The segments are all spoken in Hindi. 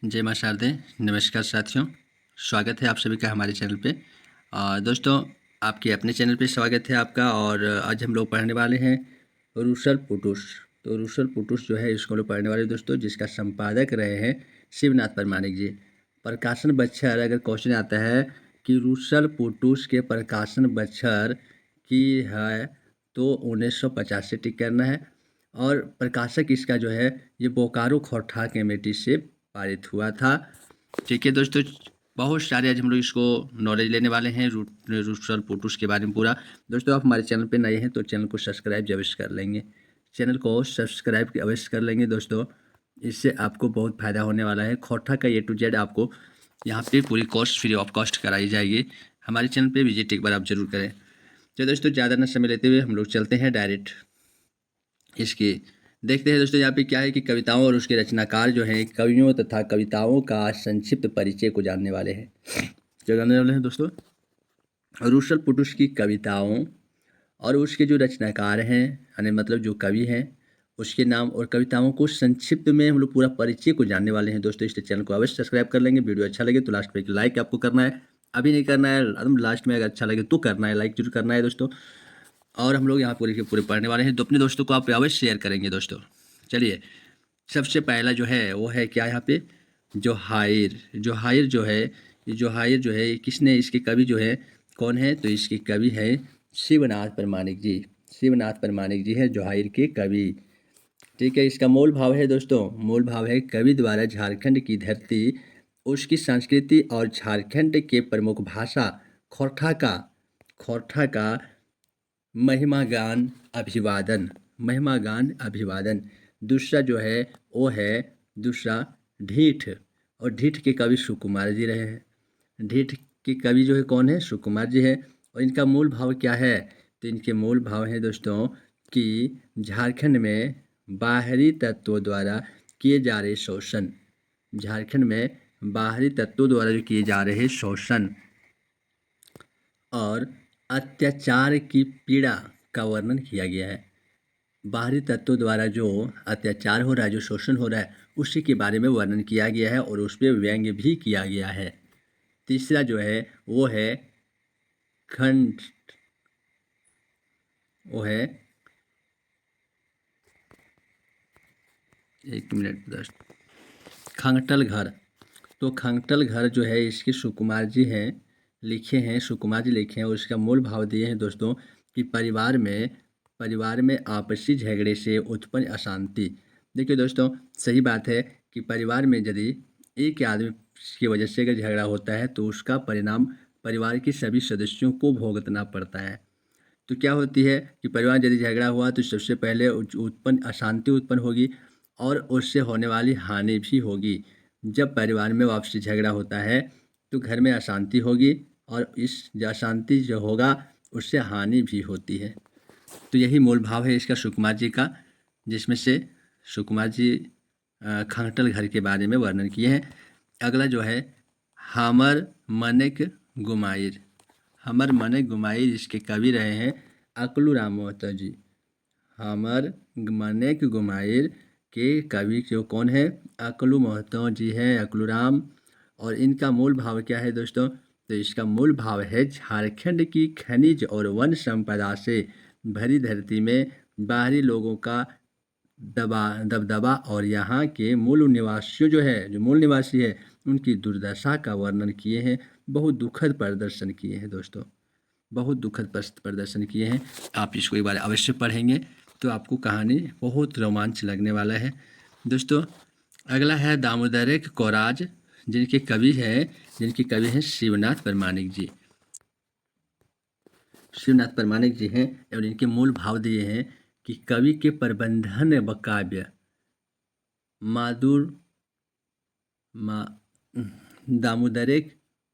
जय मां शारदे। नमस्कार साथियों, स्वागत है आप सभी का हमारे चैनल पे। दोस्तों, आपके अपने चैनल पे स्वागत है आपका। और आज हम लोग पढ़ने वाले हैं रुसल पुटुस। तो रुसल पुटुस जो है इसको हम लोग पढ़ने वाले हैं दोस्तों, जिसका संपादक रहे हैं शिवनाथ परमाणिक जी। प्रकाशन बच्छर, अगर क्वेश्चन आता है कि रुसल पुटुस के प्रकाशन बच्छर की है तो 1950 से टिक करना है। और प्रकाशक इसका जो है ये बोकारो खोरठा कमेटी से पारित हुआ था। ठीक है दोस्तों, बहुत सारे आज हम लोग इसको नॉलेज लेने वाले हैं रुसल पुटुस के बारे में पूरा। दोस्तों, आप हमारे चैनल पे नए हैं तो चैनल को सब्सक्राइब अवश्य कर लेंगे। चैनल को सब्सक्राइब अवश्य कर लेंगे दोस्तों, इससे आपको बहुत फ़ायदा होने वाला है। खोरठा का A to Z आपको यहाँ पे पूरी कोर्स फ्री ऑफ कॉस्ट कराई जाएगी। हमारे चैनल पे विजिट एक बार आप जरूर करें। तो दोस्तों, ज़्यादा न समय लेते हुए हम लोग चलते हैं डायरेक्ट इसकी। देखते हैं दोस्तों, यहाँ पे क्या है कि कविताओं और उसके रचनाकार जो हैं, कवियों तथा कविताओं का संक्षिप्त परिचय को जानने वाले हैं। जो जानने वाले हैं दोस्तों, रुसल पुटुस की कविताओं और उसके जो रचनाकार हैं, यानी मतलब जो कवि हैं, उसके नाम और कविताओं को संक्षिप्त में हम लोग पूरा परिचय को जानने वाले हैं दोस्तों। इसलिए चैनल को अवश्य सब्सक्राइब कर लेंगे। वीडियो अच्छा लगे तो लास्ट में एक लाइक आपको करना है, अभी नहीं करना है, एकदम लास्ट में अगर अच्छा लगे तो करना है, लाइक जरूर करना है दोस्तों। और हम लोग यहाँ पूरे के पूरे पढ़ने वाले हैं तो अपने दोस्तों को आप अवश्य शेयर करेंगे दोस्तों। चलिए, सबसे पहला जो है वो है क्या यहाँ पे, जोहाइर। जोहाइर जो है, ये जोहाइर जो है किसने, इसके कवि जो है कौन है, तो इसके कवि है शिवनाथ परमाणिक जी। शिवनाथ परमाणिक जी है जोहाइर के कवि। ठीक है, इसका मूल भाव है दोस्तों, मूल भाव है कवि द्वारा झारखंड की धरती, उसकी संस्कृति और झारखंड के प्रमुख भाषा खोरठा का महिमागान अभिवादन। महिमागान अभिवादन। दूसरा जो है वो है दूसरा ढीठ, और ढीठ के कवि सुकुमार जी रहे हैं। ढीठ के कवि जो है कौन है, सुकुमार जी है। और इनका मूल भाव क्या है, तो इनके मूल भाव है दोस्तों कि झारखंड में बाहरी तत्वों द्वारा किए जा रहे शोषण, झारखंड में बाहरी तत्वों द्वारा जो किए जा रहे शोषण और अत्याचार की पीड़ा का वर्णन किया गया है। बाहरी तत्वों द्वारा जो अत्याचार हो रहा है, जो शोषण हो रहा है, उसी के बारे में वर्णन किया गया है और उस पर व्यंग्य भी किया गया है। तीसरा जो है वो है खंड, वो है, एक मिनट दोस्त, खंगटल घर। तो खंगटल घर जो है इसके सुकुमार जी हैं, लिखे हैं, सुकुमार जी लिखे हैं। और इसका मूल भाव दिए हैं दोस्तों कि परिवार में आपसी झगड़े से उत्पन्न अशांति। देखिए दोस्तों, सही बात है कि परिवार में यदि एक आदमी की वजह से अगर झगड़ा होता है तो उसका परिणाम परिवार के सभी सदस्यों को भुगतना पड़ता है। तो क्या होती है कि परिवार यदि झगड़ा हुआ तो सबसे पहले अशांति उत्पन्न होगी और उससे होने वाली हानि भी होगी। जब परिवार में आपसी झगड़ा होता है तो घर में अशांति होगी और इस जो अशांति जो होगा उससे हानि भी होती है। तो यही मूल भाव है इसका सुकुमार जी का, जिसमें से सुकुमार जी खंगटल घर के बारे में वर्णन किए हैं। अगला जो है हमर मनेक गुमाइर। हमर मनेक गुमाइर इसके कवि रहे हैं अकलू राम मोहतो जी। हमर मनेक गुमाइर के कवि जो कौन है, अकलू मोहतो जी हैं, अकलू राम। और इनका मूल भाव क्या है दोस्तों, तो इसका मूल भाव है झारखंड की खनिज और वन संपदा से भरी धरती में बाहरी लोगों का दबदबा और यहाँ के मूल निवासियों जो मूल निवासी है उनकी दुर्दशा का वर्णन किए हैं। बहुत दुखद प्रदर्शन किए हैं दोस्तों, बहुत दुखद प्रदर्शन किए हैं। आप इसको एक बार अवश्य पढ़ेंगे तो आपको कहानी बहुत रोमांच लगने वाला है दोस्तों। अगला है दामोदर कोराज, जिनके कवि हैं शिवनाथ परमाणिक जी। शिवनाथ परमाणिक जी हैं और इनके मूल भाव दिए हैं कि कवि के प्रबंधन व काव्य दामोदर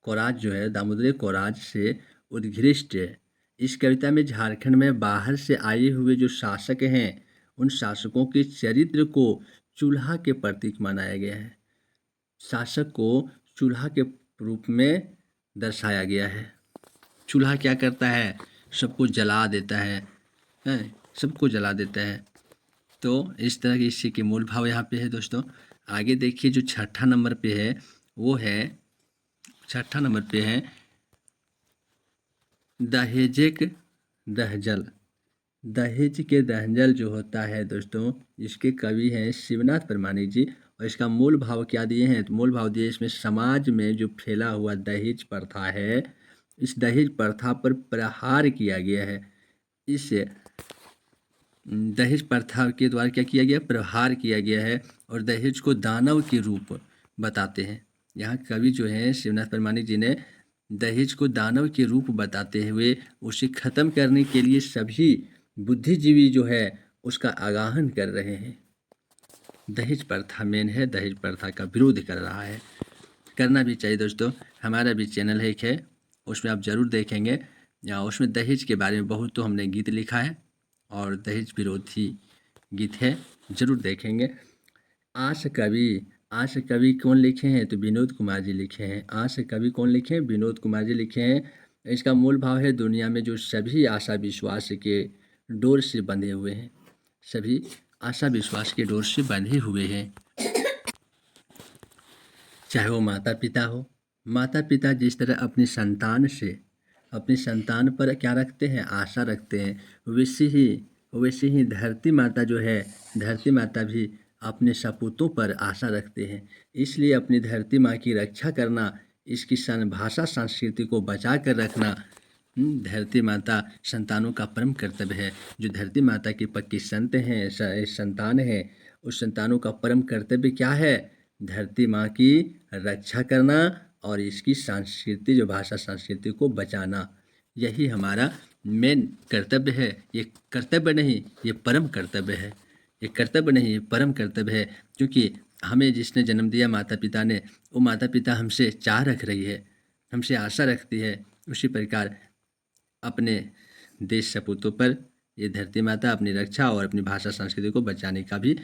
कोराज जो है, दामोदर कोराज से उत्कृष्ट है। इस कविता में झारखंड में बाहर से आए हुए जो शासक हैं उन शासकों के चरित्र को चूल्हा के प्रतीक मनाया गया है। शासक को चूल्हा के रूप में दर्शाया गया है। चूल्हा क्या करता है, सबको जला देता है, सबको जला देता है। तो इस तरह के इससे के मूल भाव यहाँ पे है दोस्तों। आगे देखिए जो छठा नंबर पे है वो है, छठा नंबर पे है दहेजिक दहजल। दहेज के दहजल जो होता है दोस्तों, इसके कवि हैं शिवनाथ परमाणिक जी। और इसका मूल भाव क्या दिए हैं, तो मूल भाव दिए इसमें, समाज में जो फैला हुआ दहेज प्रथा है, इस दहेज प्रथा पर प्रहार किया गया है। इस दहेज प्रथा के द्वारा क्या किया गया, प्रहार किया गया है। और दहेज को दानव के रूप बताते हैं। यहाँ कवि जो हैं शिवनाथ परमाणिक जी ने दहेज को दानव के रूप बताते हुए उसे खत्म करने के लिए सभी बुद्धिजीवी जो है उसका आगाहन कर रहे हैं। दहेज प्रथा मेन है, दहेज प्रथा का विरोध कर रहा है। करना भी चाहिए दोस्तों। हमारा भी चैनल है एक है, उसमें आप ज़रूर देखेंगे, या उसमें दहेज के बारे में बहुत तो हमने गीत लिखा है और दहेज विरोधी गीत है, ज़रूर देखेंगे। आस कवि, आस कवि कौन लिखे हैं, तो विनोद कुमार जी लिखे हैं। आस कवि कौन लिखे हैं, विनोद कुमार जी लिखे हैं। इसका मूल भाव है, दुनिया में जो सभी आशा विश्वास के डोर से बंधे हुए हैं, सभी आशा विश्वास के डोर से बंधे हुए हैं, चाहे वो माता पिता हो। माता पिता जिस तरह अपनी संतान से, अपनी संतान पर क्या रखते हैं, आशा रखते हैं, वैसे ही धरती माता जो है, धरती माता भी अपने सपूतों पर आशा रखते हैं। इसलिए अपनी धरती माँ की रक्षा करना, इसकी भाषा संस्कृति को बचा कर रखना धरती माता संतानों का परम कर्तव्य है। जो धरती माता की पक्की संतान है, उस संतानों का परम कर्तव्य क्या है, धरती माँ की रक्षा करना और इसकी संस्कृति, जो भाषा संस्कृति को बचाना, यही हमारा मेन कर्तव्य है। ये कर्तव्य नहीं, ये परम कर्तव्य है। ये कर्तव्य नहीं, ये परम कर्तव्य है। क्योंकि हमें जिसने जन्म दिया, माता पिता ने, वो माता पिता हमसे चाह रख रही है, हमसे आशा रखती है। उसी प्रकार अपने देश सपूतों पर ये धरती माता अपनी रक्षा और अपनी भाषा संस्कृति को बचाने का भी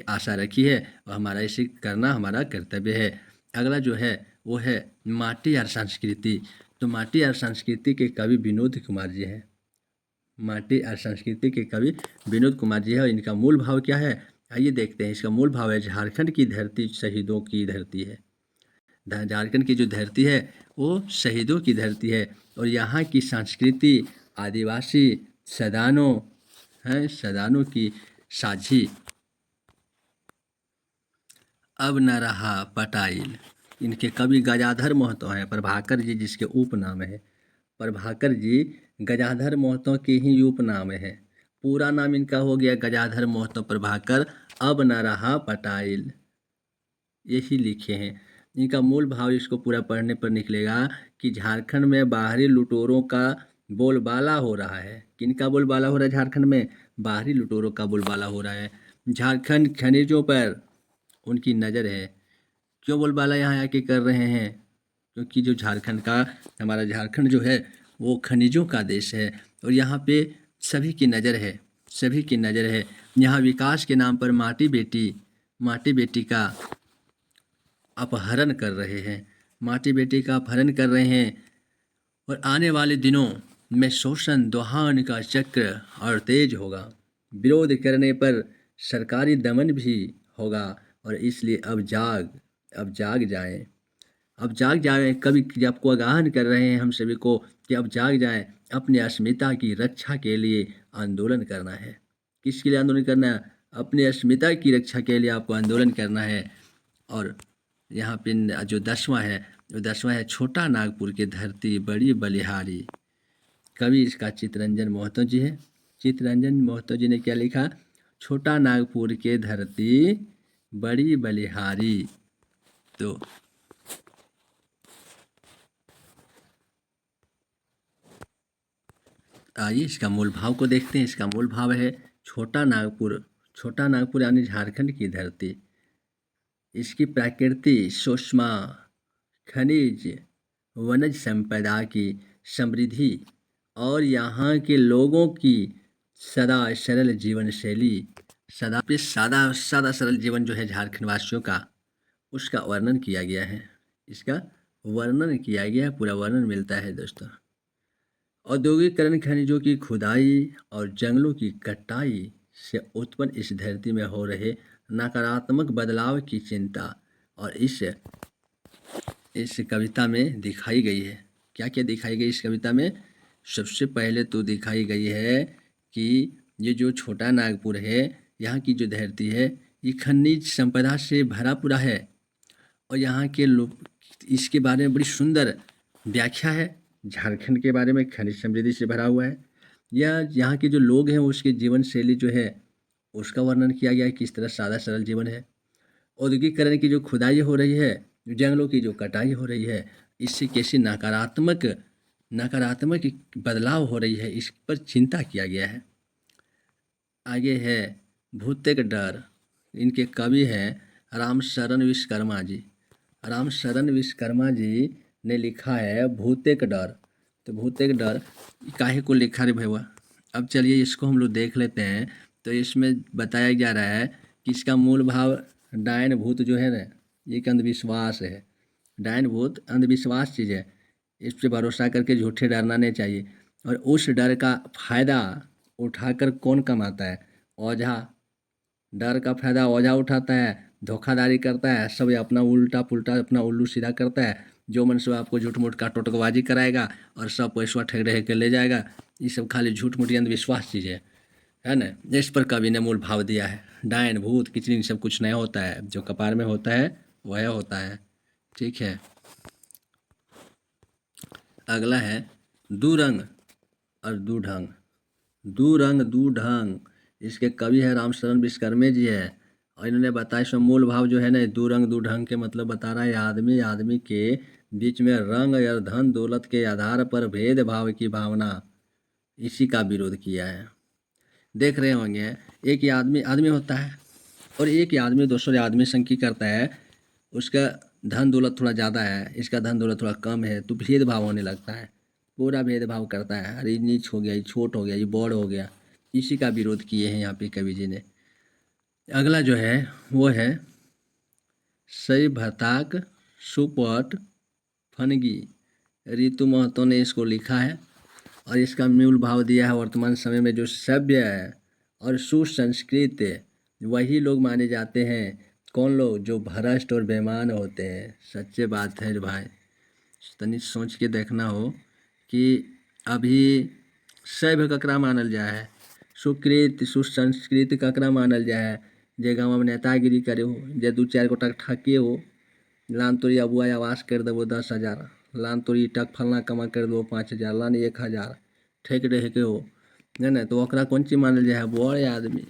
आशा रखी है, और हमारा इसे करना हमारा कर्तव्य है। अगला जो है वो है माटी और संस्कृति। तो माटी और संस्कृति के कवि विनोद कुमार जी हैं। माटी और संस्कृति के कवि विनोद कुमार जी है। और इनका मूल भाव क्या है, आइए देखते हैं। इसका मूल भाव है, झारखंड की धरती शहीदों की धरती है। झारखंड की जो धरती है वो शहीदों की धरती है। और यहाँ की संस्कृति आदिवासी सदानों हैं, सदानों की साझी। अब न रहा पटाइल। इनके कवि गजाधर महतो हैं, प्रभाकर जी जिसके उपनाम है। प्रभाकर जी गजाधर महतो के ही उपनाम है। पूरा नाम इनका हो गया गजाधर महतो प्रभाकर, अब न रहा पटाइल, यही लिखे हैं। इनका मूल भाव इसको पूरा पढ़ने पर निकलेगा कि झारखंड में बाहरी लुटेरों का बोलबाला हो रहा है। किनका बोलबाला हो रहा है झारखंड में, बाहरी लुटेरों का बोलबाला हो रहा है। झारखंड खनिजों पर उनकी नज़र है। क्यों बोलबाला यहाँ आके कर रहे हैं, क्योंकि जो झारखंड का, हमारा झारखंड जो है वो खनिजों का देश है। और यहाँ पे सभी की नज़र है, सभी की नज़र है। यहाँ विकास के नाम पर माटी बेटी का अपहरण कर रहे हैं, माटी बेटी का अपहरण कर रहे हैं। और आने वाले दिनों में शोषण दोहन का चक्र और तेज होगा। विरोध करने पर सरकारी दमन भी होगा। और इसलिए अब जाग जाएं, अब जाग जाएं। कभी आपको आगाहन कर रहे हैं हम सभी को कि अब जाग जाएं। अपनी अस्मिता की रक्षा के लिए आंदोलन करना है। किसके लिए आंदोलन करना है, अपनी अस्मिता की रक्षा के लिए आपको आंदोलन करना है। और यहाँ पे जो 10वां है, जो 10वां है छोटा नागपुर की धरती बड़ी बलिहारी। कवि इसका चित्तरंजन महतो जी है। चित्तरंजन महतो जी ने क्या लिखा, छोटा नागपुर के धरती बड़ी बलिहारी। तो आइए इसका मूल भाव को देखते हैं। इसका मूल भाव है छोटा नागपुर यानी झारखंड की धरती, इसकी प्रकृति सुषमा, खनिज, वनज संपदा की समृद्धि और यहाँ के लोगों की सदा सरल जीवन शैली, सादा सरल जीवन जो है झारखंड वासियों का, उसका वर्णन किया गया है। इसका वर्णन किया गया है, पूरा वर्णन मिलता है दोस्तों। औद्योगिकरण, खनिजों की खुदाई और जंगलों की कटाई से उत्पन्न इस धरती में हो रहे नकारात्मक बदलाव की चिंता। और इस कविता में दिखाई गई है, क्या क्या दिखाई गई इस कविता में? सबसे पहले तो दिखाई गई है कि ये जो छोटा नागपुर है, यहाँ की जो धरती है, ये खनिज संपदा से भरा पूरा है। और यहाँ के लोग, इसके बारे में बड़ी सुंदर व्याख्या है। झारखंड के बारे में खनिज समृद्धि से भरा हुआ है। यह यहाँ के जो लोग हैं उसकी जीवन शैली जो है उसका वर्णन किया गया है, किस तरह सादा सरल जीवन है। औद्योगिकरण की जो खुदाई हो रही है, जंगलों की जो कटाई हो रही है, इससे कैसी नकारात्मक बदलाव हो रही है, इस पर चिंता किया गया है। आगे है भूते का डर। इनके कवि हैं रामशरण विश्वकर्मा जी। रामशरण विश्वकर्मा जी ने लिखा है भूते का डर। तो भूते का डर काहे को लिखा रे भैया? अब चलिए इसको हम लोग देख लेते हैं। तो इसमें बताया जा रहा है कि इसका मूल भाव डायन भूत जो है ना, ये एक अंधविश्वास है। डायन भूत अंधविश्वास चीज़ है, इस पर भरोसा करके झूठे डरना नहीं चाहिए। और उस डर का फायदा उठाकर कौन कमाता है? ओझा। डर का फायदा ओझा उठाता है, धोखाधड़ी करता है, सब अपना उल्टा पुल्टा अपना उल्लू सीधा करता है। जो मन से आपको झूठ मूठ का टोटकबाजी कराएगा और सब पैसा ठग रह के ले जाएगा। ये सब खाली झूठ मूठ अंधविश्वास चीज़ है ना। इस पर कवि ने मूल भाव दिया है। डायन भूत किचनी सब कुछ नहीं होता है, जो कपार में होता है वह होता है। ठीक है। अगला है दुरंग और दुढंग। दुरंग दुढंग, इसके कवि है रामशरण विश्वकर्मा जी है। और इन्होंने बताया इसमें मूल भाव जो है ना, दुरंग दुढंग के मतलब बता रहा है आदमी के बीच में रंग या धन दौलत के आधार पर भेदभाव की भावना, इसी का विरोध किया है। देख रहे होंगे एक ही आदमी होता है और एक ही आदमी दूसरे आदमी संग की करता है। उसका धन दौलत थोड़ा ज़्यादा है, इसका धन दौलत थोड़ा कम है, तो भेदभाव होने लगता है। पूरा भेदभाव करता है, अरे नीच हो गया, ये छोट हो गया, ये बड़ हो गया। इसी का विरोध किए हैं यहाँ पे कवि जी ने। अगला जो है वो है सई भताक सुपट फनगी। ऋतु महतो ने इसको लिखा है और इसका मूल भाव दिया है वर्तमान समय में जो सभ्य है और सुसंस्कृत वही लोग माने जाते हैं। कौन लोग? जो भ्रष्ट और बेईमान होते हैं। सच्चे बात है भाई, तनी सोच के देखना हो कि अभी सभ्य ककरा मानल जाए है, सुकृत सुसंस्कृत ककरा मानल जाए है? जे गाँव में नेतागिरी करे हो, जे दू चार गोटा ठके हो, लान तोरी अबुआ आवास कर देवो 10,000, लान तोरी टक फलना कमा कर दो 5,000, लान 1,000 ठेक रह के हो है ना। तो ओकरा कौन चीज मानल जाए है? बड़े आदमी,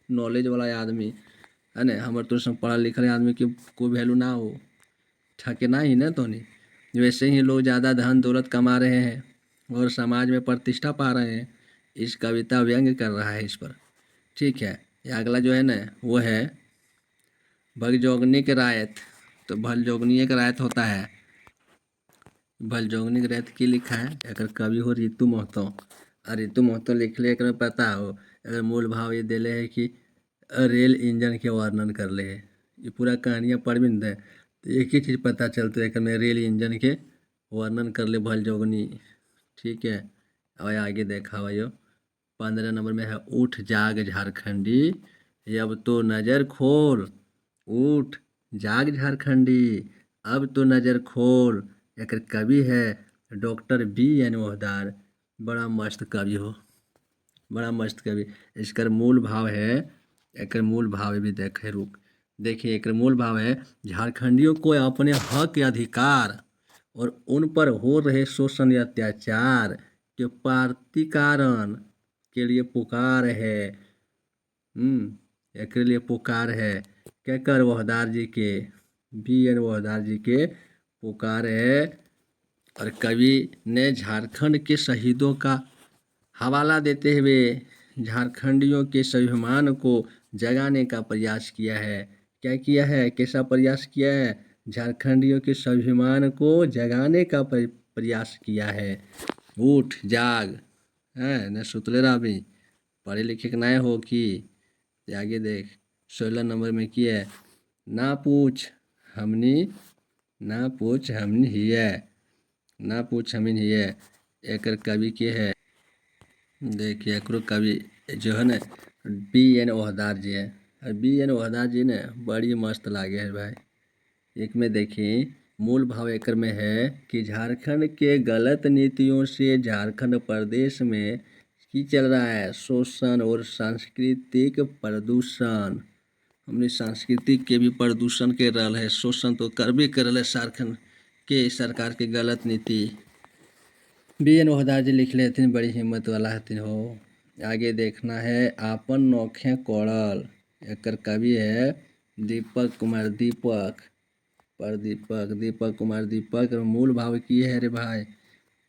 नॉलेज वाला आदमी है ना। हमारे तो सब पढ़ा लिखल आदमी की कोई वैल्यू ना हो, ठकना ही ना। तो नहीं वैसे ही लोग ज़्यादा धन दौलत कमा रहे हैं और समाज में प्रतिष्ठा पा रहे हैं। इस कविता व्यंग कर रहा है इस पर। ठीक है। ये अगला जो है ना वो है भगजोगनी के रायत। तो भलजोगनी का रायत होता है। भलजोगनी के रायत की लिखा है? अगर कवि हो ऋतु महतो। और ऋतु महतो लिखले एक पता हो, अगर मूल भाव ये दिले है कि रेल इंजन के वर्णन कर ले है। ये पूरा कहानियाँ पढ़ दे तो एक ही चीज़ पता चलता है कि मैं रेल इंजन के वर्णन कर ले भलजोगनी। ठीक है। और आगे देखा हुआ यो 15 नंबर में है उठ जाग झारखंडी, अब तो नज़र खोल। उठ जाग झारखंडी, अब तो नज़र खोल। एक कवि है डॉक्टर BN ओहदार। बड़ा मस्त कवि हो, बड़ा मस्त कवि। इसका मूल भाव है, एक मूल भाव भी देखे रुक देखिए। एक मूल भाव है झारखंडियों को अपने हक अधिकार और उन पर हो रहे शोषण या अत्याचार के प्रतिकारण के लिए पुकार है। एक लिए पुकार है केकर वहदार जी के, BN वहदार जी के पुकार है। और कवि ने झारखंड के शहीदों का हवाला देते हुए झारखंडियों के स्वाभिमान को जगाने का प्रयास किया है। क्या किया है? कैसा प्रयास किया है? झारखंडियों के स्वाभिमान को जगाने का प्रयास किया है। उठ जाग है न सुतले रही, पढ़े लिखे के नए हो कि? आगे देख 16 नंबर में की है ना पूछ हमनी, ना पूछ हमनी ही है, ना पूछ हमनी ही है। एक कवि के है, देखिए एकरो कवि जो है ना BN ओहदार जी है और बी एन वहदा जी ने बड़ी मस्त लागे है भाई। एक में देखिए मूल भाव एकर में है कि झारखंड के गलत नीतियों से झारखंड प्रदेश में की चल रहा है शोषण और सांस्कृतिक प्रदूषण। हमने सांस्कृतिक के भी प्रदूषण के रहा है, शोषण तो करबे करल है झारखंड के सरकार के गलत नीति। बी एन वहदा जी लिख लेते बड़ी हिम्मत वाला हथिन हो। आगे देखना है आपन नोखे कोड़ल, एकर कवि है दीपक कुमार दीपक कुमार दीपक। मूल भाव की है रे भाई,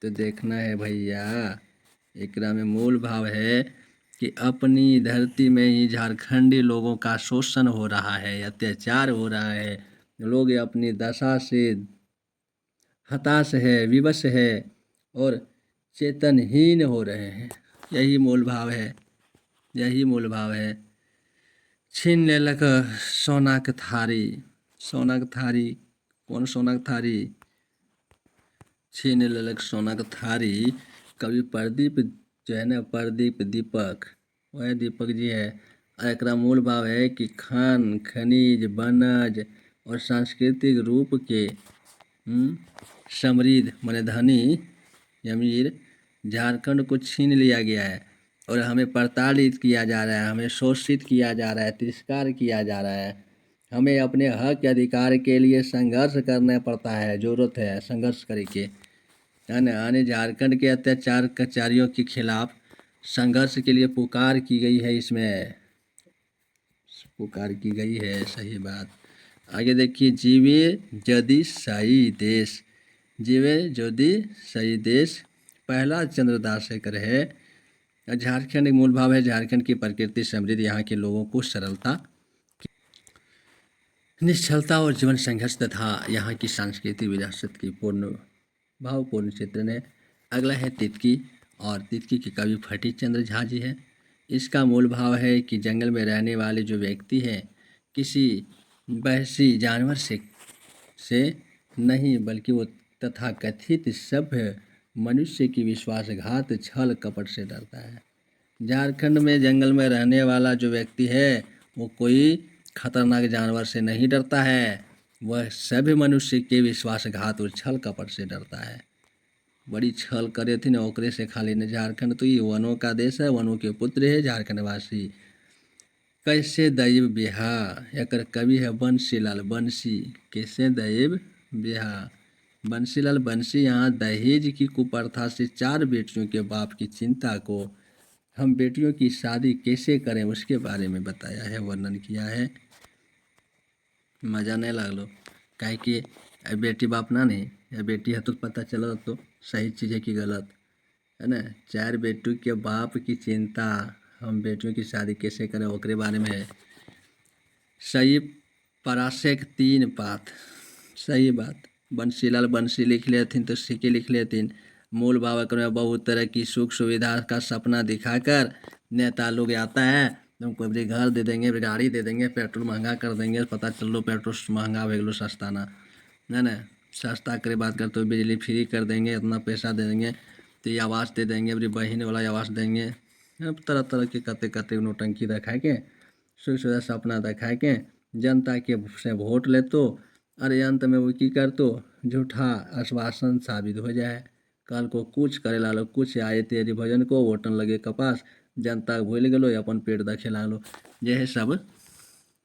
तो देखना है भैया एकरा में मूल भाव है कि अपनी धरती में ही झारखंडी लोगों का शोषण हो रहा है, अत्याचार हो रहा है, लोग अपनी दशा से हताश है, विवश है और चेतनहीन हो रहे हैं। यही मूल भाव है, यही मूल भाव है। छीन लेलक सोनाक थारी, सोनाक थारी कौन सोनाक थारी? छीन लेलक सोनाक थारी कवि प्रदीप जो है ना, प्रदीप दीपक, वह दीपक जी है। एकरा मूल भाव है कि खान खनिज वनज और सांस्कृतिक रूप के समृद्ध माने धनी अमीर झारखंड को छीन लिया गया है और हमें प्रताड़ित किया जा रहा है, हमें शोषित किया जा रहा है, तिरस्कार किया जा रहा है। हमें अपने हक अधिकार के लिए संघर्ष करना पड़ता है, ज़रूरत है संघर्ष करके, है ना। आने झारखंड के अत्याचारियों के खिलाफ संघर्ष के लिए पुकार की गई है, इसमें पुकार की गई है, सही बात। आगे देखिए जीवे यदि सही देश, जीवे यदि सही देश, पहला चंद्रदास शेखर है। झारखंड मूल भाव है झारखंड की प्रकृति समृद्ध, यहाँ के लोगों को सरलता निश्चलता और जीवन संघर्ष तथा यहाँ की सांस्कृतिक विरासत की पूर्ण भावपूर्ण चित्रण है। अगला है तितकी, और तितकी के कवि फटी चंद्र झा जी है। इसका मूल भाव है कि जंगल में रहने वाले जो व्यक्ति हैं किसी वहशी जानवर से नहीं बल्कि वो तथाकथित सभ्य मनुष्य की विश्वासघात छल कपट से डरता है। झारखंड में जंगल में रहने वाला जो व्यक्ति है वो कोई खतरनाक जानवर से नहीं डरता है, वह सभी मनुष्य के विश्वासघात और छल कपट से डरता है। बड़ी छल करे थी न ओकरे से खाली न। झारखंड तो ये वनों का देश है, वनों के पुत्र है झारखंड वासी। कैसे दैव बिहा, एकर कवि है बंसीलाल बंसी। कैसे दैव बिहा, बंसीलाल बंसी यहाँ दहेज की कुप्रथा से 4 बेटियों के बाप की चिंता को हम बेटियों की शादी कैसे करें उसके बारे में बताया है, वर्णन किया है। मज़ा नहीं लगलो काहे कि बेटी बाप ना नहीं, या बेटी है तो पता चला तो सही चीज़ है कि गलत, है ना। 4 बेटियों के बाप की चिंता, हम बेटियों की शादी कैसे करें ओकरे बारे में है। सही पराशक 3 पात, सही बात। बंसीलाल बंसी लिख लेथिन तो सिक्के लिख लेथिन। मूल भावक में बहुत तरह की सुख सुविधा का सपना दिखाकर नेता लोग आता है, तुमको अपने घर दे देंगे, गाड़ी दे देंगे, पेट्रोल महंगा कर देंगे, पता चल लो पेट्रोल महंगा हो गलो, सस्ता ना, है ना। सस्ता करे बात करते हो, बिजली फ्री कर देंगे, इतना पैसा दे देंगे, तो ये आवास दे देंगे, अपनी बहन वाला आवास देंगे, तरह तरह के कते कते नोटंकी दिखा के सुख सुविधा सपना दिखा के जनता के से वोट ले तो, अरे अंत में वो की कर तो झूठा आश्वासन साबित हो जाए। कल को कुछ करे ला लो, कुछ आए तेरी भजन को वोटन लगे कपास, जनता भूल गलो अपन पेट दखे लो, यह सब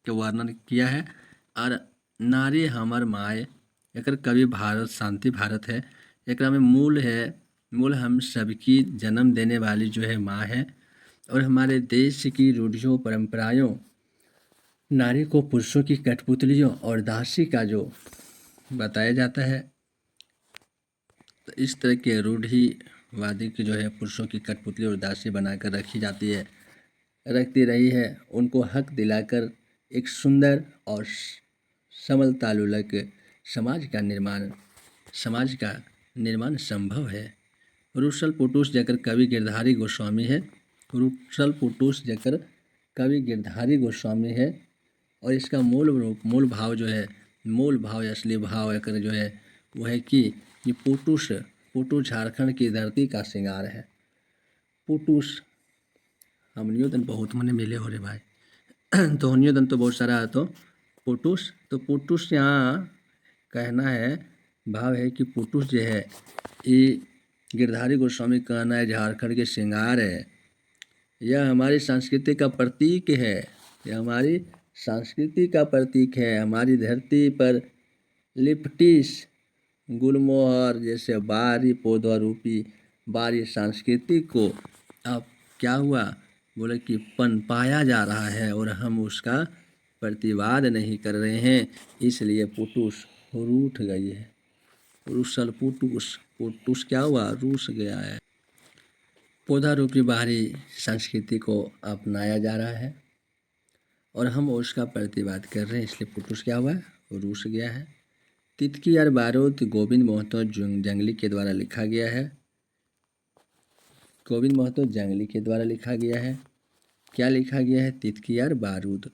के वर्णन किया है। और नारी हमर माय, एकर कवि भारत शांति भारत है। एक में मूल है, मूल हम सबकी जन्म देने वाली जो है माँ है, और हमारे देश की रूढ़ियों परंपराओं नारी को पुरुषों की कठपुतलियों और दासी का जो बताया जाता है, तो इस तरह के रूढ़िवादी की जो है पुरुषों की कठपुतली और दासी बनाकर रखी जाती है, रखती रही है। उनको हक दिलाकर एक सुंदर और समल तालुलक समाज का निर्माण संभव है। रुसल पुटुस जकर कवि गिरधारी गोस्वामी है, रुसल पुटुस जकर कवि गिरधारी गोस्वामी है। और इसका मूल भाव जो है, मूल भाव असली भाव एक जो है वो है कि ये पुटुस झारखंड की धरती का श्रृंगार है। पुटुस हमनियों दिन बहुत मने मिले हो रे भाई, ध्वनियो दंत तो बहुत सारा है। तो पुटुस यहाँ कहना है, भाव है कि पुटुस जो है ये गिरधारी गोस्वामी का कहना है झारखंड के श्रृंगार है। यह हमारी संस्कृति का प्रतीक है। यह हमारी संस्कृति का प्रतीक है। हमारी धरती पर लिप्टिस गुलमोहर जैसे बाहरी पौधा रूपी बाहरी संस्कृति को अब क्या हुआ, बोले कि पनपाया जा रहा है और हम उसका प्रतिवाद नहीं कर रहे हैं, इसलिए पुटुस रूठ गई है। रूसल पुटुस क्या हुआ, रूस गया है। पौधा रूपी बाहरी संस्कृति को अपनाया जा रहा है और हम उसका प्रतिवाद कर रहे हैं, इसलिए पुटुस क्या हुआ, रूस गया है। तितकी और बारूद गोविंद महतो जंगली के द्वारा लिखा गया है। गोविंद महतो जंगली के द्वारा लिखा गया है। क्या लिखा गया है, तितकी और बारूद।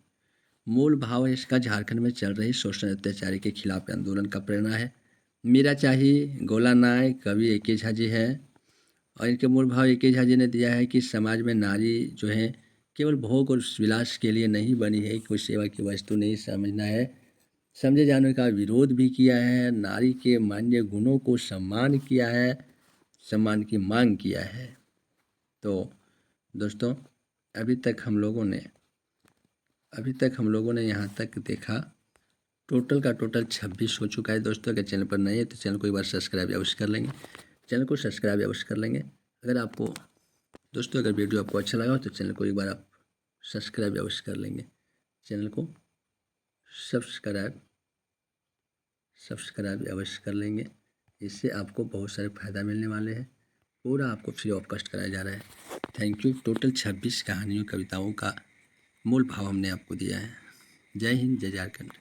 मूल भाव इसका झारखंड में चल रही शोषण अत्याचारी के खिलाफ आंदोलन का प्रेरणा है। मीरा चाही, गोला नाय, कवि ए के झा जी है और इनके मूल भाव ए के झा जी ने दिया है कि समाज में नारी जो है केवल भोग और विलास के लिए नहीं बनी है, कोई सेवा की वस्तु नहीं समझना है, समझे जाने का विरोध भी किया है। नारी के मान्य गुणों को सम्मान किया है, सम्मान की मांग किया है। तो दोस्तों अभी तक हम लोगों ने यहाँ तक देखा, टोटल का टोटल 26 हो चुका है। दोस्तों अगर चैनल पर नए हैं तो चैनल को एक बार सब्सक्राइब अवश्य कर लेंगे। चैनल को सब्सक्राइब अवश्य कर लेंगे। अगर आपको दोस्तों अगर वीडियो आपको अच्छा लगा हो तो चैनल को एक बार आप सब्सक्राइब अवश्य कर लेंगे। चैनल को सब्सक्राइब अवश्य कर लेंगे, इससे आपको बहुत सारे फ़ायदा मिलने वाले हैं। पूरा आपको फ्री ऑफ कॉस्ट कराया जा रहा है। Thank you. टोटल 26 कहानियों कविताओं का मूल भाव हमने आपको दिया है। जय हिंद, जय झारखंड।